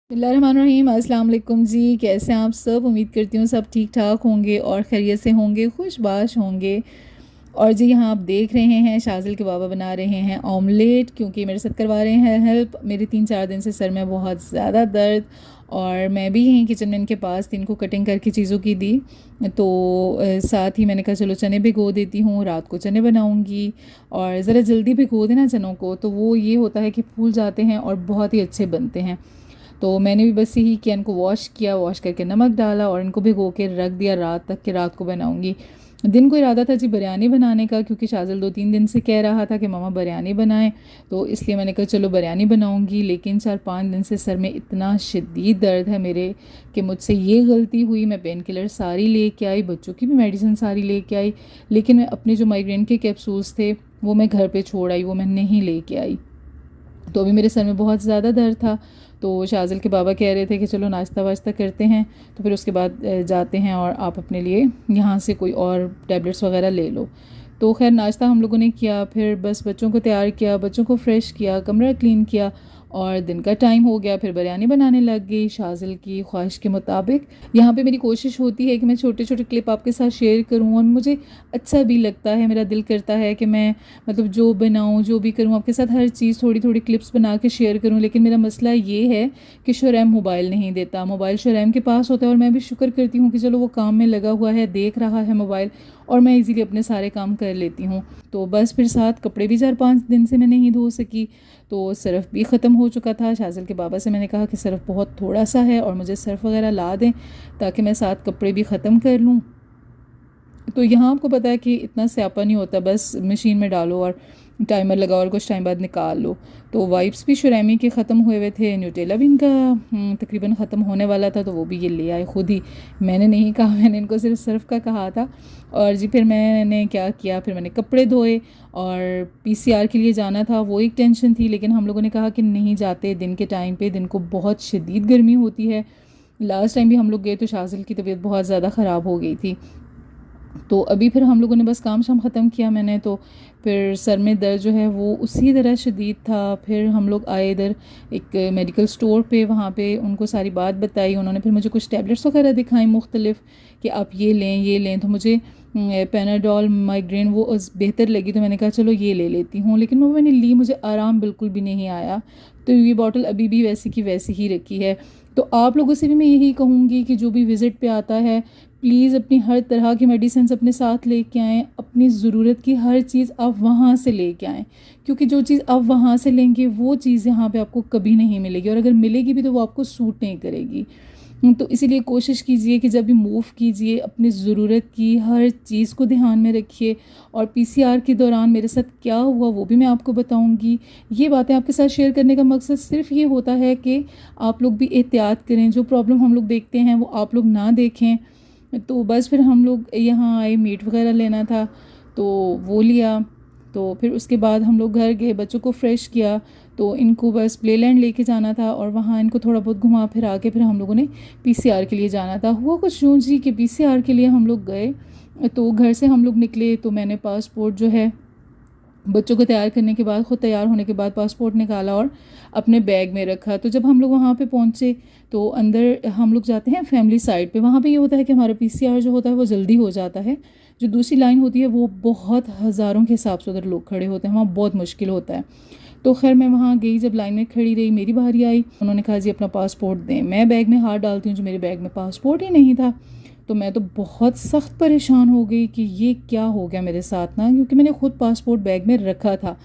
बिस्मिल्लाहिर्रहमानिर्रहीम। अस्सलाम वालेकुम जी। कैसे हैं आप सब? उम्मीद करती हूँ सब ठीक ठाक होंगे और खैरियत से होंगे, खुशबाश होंगे। और जी यहाँ आप देख रहे हैं शाज़िल के बाबा बना रहे हैं ऑमलेट, क्योंकि मेरे साथ करवा रहे हैं हेल्प। मेरे 3-4 दिन से सर में बहुत ज़्यादा दर्द, और मैं भी यहीं किचन में इनके पास थी, इनको कटिंग करके चीज़ों की दी। तो साथ ही मैंने कहा चलो चने भिगो देती हूँ, रात को चने बनाऊँगी। और ज़रा जल्दी भिगो देना चनों को, तो वो ये होता है कि फूल जाते हैं और बहुत ही अच्छे बनते हैं। तो मैंने भी बस यही किया, इनको वॉश किया, वॉश करके नमक डाला और इनको भिगो के रख दिया रात तक कि रात को बनाऊंगी। दिन को इरादा था जी बिरयानी बनाने का, क्योंकि शाज़िल 2-3 दिन से कह रहा था कि मम्मा बिरयानी बनाएं, तो इसलिए मैंने कहा चलो बिरयानी बनाऊंगी। लेकिन 4-5 दिन से सर में इतना शदीद दर्द है मेरे कि मुझसे ये गलती हुई, मैं पेन किलर सारी लेके आई, बच्चों की भी मेडिसिन सारी लेके आई, लेकिन मैं अपने जो माइग्रेन के कैप्सूल्स थे वो मैं घर पर छोड़ आई, वो मैं नहीं लेके आई। तो अभी मेरे सर में बहुत ज़्यादा दर्द था। तो शाज़िल के बाबा कह रहे थे कि चलो नाश्ता वाश्ता करते हैं, तो फिर उसके बाद जाते हैं और आप अपने लिए यहाँ से कोई और टैबलेट्स वगैरह ले लो। तो खैर नाश्ता हम लोगों ने किया, फिर बस बच्चों को तैयार किया, बच्चों को फ्रेश किया, कमरा क्लीन किया, और दिन का टाइम हो गया। फिर बिरयानी बनाने लग गई शाज़िल की ख्वाहिश के मुताबिक। यहाँ पे मेरी कोशिश होती है कि मैं छोटे छोटे क्लिप आपके साथ शेयर करूँ, और मुझे अच्छा भी लगता है, मेरा दिल करता है कि मैं मतलब जो बनाऊँ, जो भी करूँ, आपके साथ हर चीज़ थोड़ी थोड़ी क्लिप्स बना के शेयर करूँ। लेकिन मेरा मसला ये है कि शुरैम मोबाइल नहीं देता, मोबाइल शुरैम के पास होता है, और मैं भी शुक्र करती हूँ कि चलो वो काम में लगा हुआ है, देख रहा है मोबाइल, और मैं इजीली अपने सारे काम कर लेती हूँ। तो बस फिर साथ कपड़े भी 4-5 दिन से मैं नहीं धो सकी, तो सर्फ़ भी ख़त्म हो चुका था। शाज़िल के बाबा से मैंने कहा कि सर्फ़ बहुत थोड़ा सा है और मुझे सर्फ़ वगैरह ला दें, ताकि मैं साथ कपड़े भी ख़त्म कर लूँ। तो यहाँ आपको पता है कि इतना स्यापा नहीं होता, बस मशीन में डालो और टाइमर लगाओ और कुछ टाइम बाद निकाल लो। तो वाइप्स भी शुरैमी के ख़त्म हुए हुए थे, न्यूटेला भी इनका तकरीबन ख़त्म होने वाला था, तो वो भी ये ले आए खुद ही। मैंने नहीं कहा, मैंने इनको सिर्फ सर्फ का कहा था। और जी फिर मैंने क्या किया, फिर मैंने कपड़े धोए, और पीसीआर के लिए जाना था, वो एक टेंशन थी। लेकिन हम लोगों ने कहा कि नहीं जाते दिन के टाइम पे, दिन को बहुत शदीद गर्मी होती है। लास्ट टाइम भी हम लोग गए तो शाज़िल की तबीयत बहुत ज़्यादा ख़राब हो गई थी। तो अभी फिर हम लोगों ने बस काम शाम ख़त्म किया मैंने, तो फिर सर में दर्द जो है वो उसी तरह शदीद था। फिर हम लोग आए इधर एक मेडिकल स्टोर पे, वहाँ पे उनको सारी बात बताई। उन्होंने फिर मुझे कुछ टैबलेट्स वगैरह दिखाई मुख्तलिफ कि आप ये लें ये लें। तो मुझे पैनाडोल माइग्रेन वो बेहतर लगी, तो मैंने कहा चलो ये ले लेती हूँ। लेकिन वो मैंने ली, मुझे आराम बिल्कुल भी नहीं आया। तो ये बॉटल अभी भी वैसी की वैसी ही रखी है। तो आप लोगों से भी मैं यही कहूँगी कि जो भी विज़िट पे आता है, प्लीज़ अपनी हर तरह की मेडिसिन अपने साथ लेके आएँ। अपनी ज़रूरत की हर चीज़ आप वहाँ से लेके आएँ, क्योंकि जो चीज़ आप वहाँ से लेंगे वो चीज़ यहाँ पे आपको कभी नहीं मिलेगी, और अगर मिलेगी भी तो वो आपको सूट नहीं करेगी। तो इसीलिए कोशिश कीजिए कि जब भी मूव कीजिए अपनी ज़रूरत की हर चीज़ को ध्यान में रखिए। और पीसीआर के दौरान मेरे साथ क्या हुआ वो भी मैं आपको बताऊंगी। ये बातें आपके साथ शेयर करने का मकसद सिर्फ ये होता है कि आप लोग भी एहतियात करें, जो प्रॉब्लम हम लोग देखते हैं वो आप लोग ना देखें। तो बस फिर हम लोग यहाँ आए, मीट वगैरह लेना था तो वो लिया। तो फिर उसके बाद हम लोग घर गए, बच्चों को फ्रेश किया, तो इनको बस प्लेलैंड लेके जाना था, और वहाँ इनको थोड़ा बहुत घुमा फिरा के फिर हम लोगों ने पीसीआर के लिए जाना था। हुआ कुछ यूँ जी कि पीसीआर के लिए हम लोग गए, तो घर से हम लोग निकले, तो मैंने पासपोर्ट जो है बच्चों को तैयार करने के बाद, ख़ुद तैयार होने के बाद पासपोर्ट निकाला और अपने बैग में रखा। तो जब हम लोग वहाँ पे पहुँचे तो अंदर हम लोग जाते हैं फैमिली साइड पे, वहाँ पे ये होता है कि हमारा पीसीआर जो होता है वो जल्दी हो जाता है। जो दूसरी लाइन होती है वो बहुत हज़ारों के हिसाब से उधर लोग खड़े होते हैं, वहाँ बहुत मुश्किल होता है। तो खैर मैं वहाँ गई, जब लाइन में खड़ी रही, मेरी बारी आई, उन्होंने कहा जी अपना पासपोर्ट दें। मैं बैग में हाथ डालती हूँ, जो मेरे बैग में पासपोर्ट ही नहीं था। तो मैं तो बहुत सख्त परेशान हो गई कि ये क्या हो गया मेरे साथ ना, क्योंकि मैंने ख़ुद पासपोर्ट बैग में रखा था।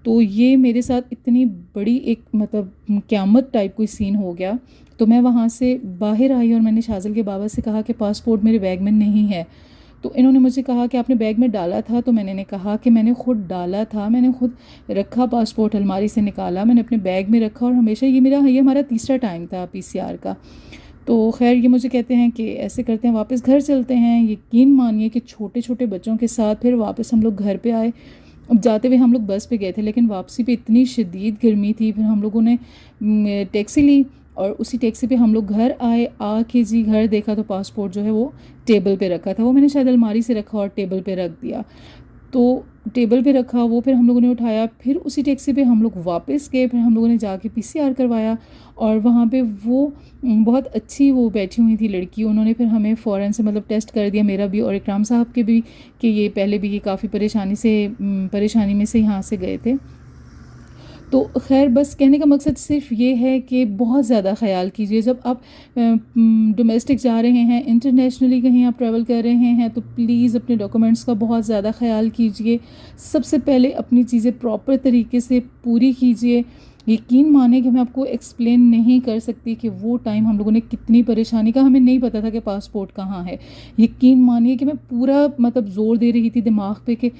तो ये मेरे साथ इतनी बड़ी एक मतलब क़यामत टाइप कोई सीन हो गया। तो मैं वहाँ से बाहर आई और मैंने शाज़िल के बाबा से कहा कि पासपोर्ट मेरे बैग में नहीं है। तो इन्होंने मुझे कहा कि आपने बैग में डाला था, तो मैंने कहा कि मैंने ख़ुद डाला था, मैंने ख़ुद रखा, पासपोर्ट अलमारी से निकाला, मैंने अपने बैग में रखा, और हमेशा ये हमारा तीसरा टाइम था पीसीआर का। तो खैर ये मुझे कहते हैं कि ऐसे करते हैं वापस घर चलते हैं। यकीन मानिए कि छोटे छोटे बच्चों के साथ फिर वापस हम लोग घर पे आए। अब जाते हुए हम लोग बस पे गए थे, लेकिन वापसी पे इतनी शदीद गर्मी थी, फिर हम लोगों ने टैक्सी ली, और उसी टैक्सी पे हम लोग घर आए। आके जी घर देखा तो पासपोर्ट जो है वो टेबल पे रखा था, वो मैंने शायद अलमारी से रखा और टेबल पे रख दिया। तो टेबल पे रखा वो, फिर हम लोगों ने उठाया, फिर उसी टैक्सी पे हम लोग वापस गए, फिर हम लोगों ने जाके पीसीआर करवाया। और वहाँ पे वो बहुत अच्छी वो बैठी हुई थी लड़की, उन्होंने फिर हमें फ़ौरन से मतलब टेस्ट कर दिया, मेरा भी और इकराम साहब के भी, कि ये पहले भी ये काफ़ी परेशानी में से यहाँ से गए थे। तो ख़ैर बस कहने का मकसद सिर्फ ये है कि बहुत ज़्यादा ख़याल कीजिए जब आप डोमेस्टिक जा रहे हैं, इंटरनेशनली कहीं आप ट्रैवल कर रहे हैं, तो प्लीज़ अपने डॉक्यूमेंट्स का बहुत ज़्यादा ख़याल कीजिए। सबसे पहले अपनी चीज़ें प्रॉपर तरीके से पूरी कीजिए। यकीन माने कि मैं आपको एक्सप्लेन नहीं कर सकती कि वो टाइम हम लोगों ने कितनी परेशानी का, हमें नहीं पता था कि पासपोर्ट कहाँ है। यकीन मानिए कि मैं पूरा मतलब ज़ोर दे रही थी दिमाग पे कि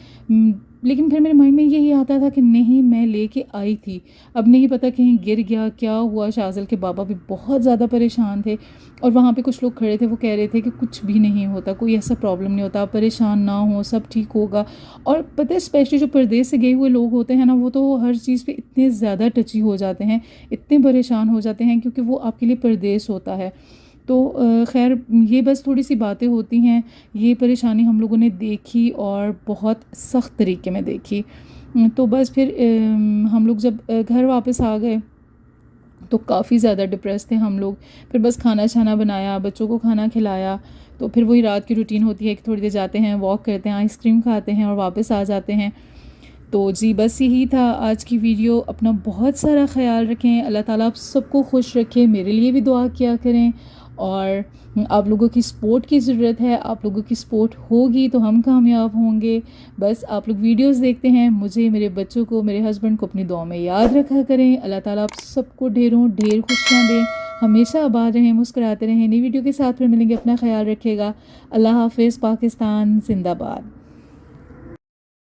लेकिन फिर मेरे माइंड में यही आता था कि नहीं, मैं लेके आई थी, अब नहीं पता कहीं गिर गया, क्या हुआ। शाज़िल के बाबा भी बहुत ज़्यादा परेशान थे और वहाँ पे कुछ लोग खड़े थे, वो कह रहे थे कि कुछ भी नहीं होता, कोई ऐसा प्रॉब्लम नहीं होता, आप परेशान ना हो, सब ठीक होगा। और पता है स्पेशली जो परदेश से गए हुए लोग होते हैं ना, वो तो हर चीज़ पे इतने ज़्यादा टची हो जाते हैं, इतने परेशान हो जाते हैं, क्योंकि वो आपके लिए परदेश होता है। तो ख़ैर ये बस थोड़ी सी बातें होती हैं, ये परेशानी हम लोगों ने देखी और बहुत सख्त तरीके में देखी। तो बस फिर हम लोग जब घर वापस आ गए तो काफ़ी ज़्यादा डिप्रेस थे हम लोग। फिर बस खाना छाना बनाया, बच्चों को खाना खिलाया, तो फिर वही रात की रूटीन होती है कि थोड़ी देर जाते हैं, वॉक करते हैं, आइसक्रीम खाते हैं और वापस आ जाते हैं। तो जी बस यही था आज की वीडियो। अपना बहुत सारा ख़याल रखें, अल्लाह ताला आप सबको खुश रखे, मेरे लिए भी दुआ किया करें। और आप लोगों की सपोर्ट की ज़रूरत है, आप लोगों की सपोर्ट होगी तो हम कामयाब होंगे। बस आप लोग वीडियोस देखते हैं, मुझे, मेरे बच्चों को, मेरे हस्बैंड को अपनी दुआ में याद रखा करें। अल्लाह ताला आप सबको ढेरों ढेर खुशियाँ दें, हमेशा आबाद रहें, मुस्कुराते रहें। नई वीडियो के साथ फिर मिलेंगे, अपना ख्याल रखिएगा। अल्लाह हाफ़िज़। पाकिस्तान ज़िंदाबाद।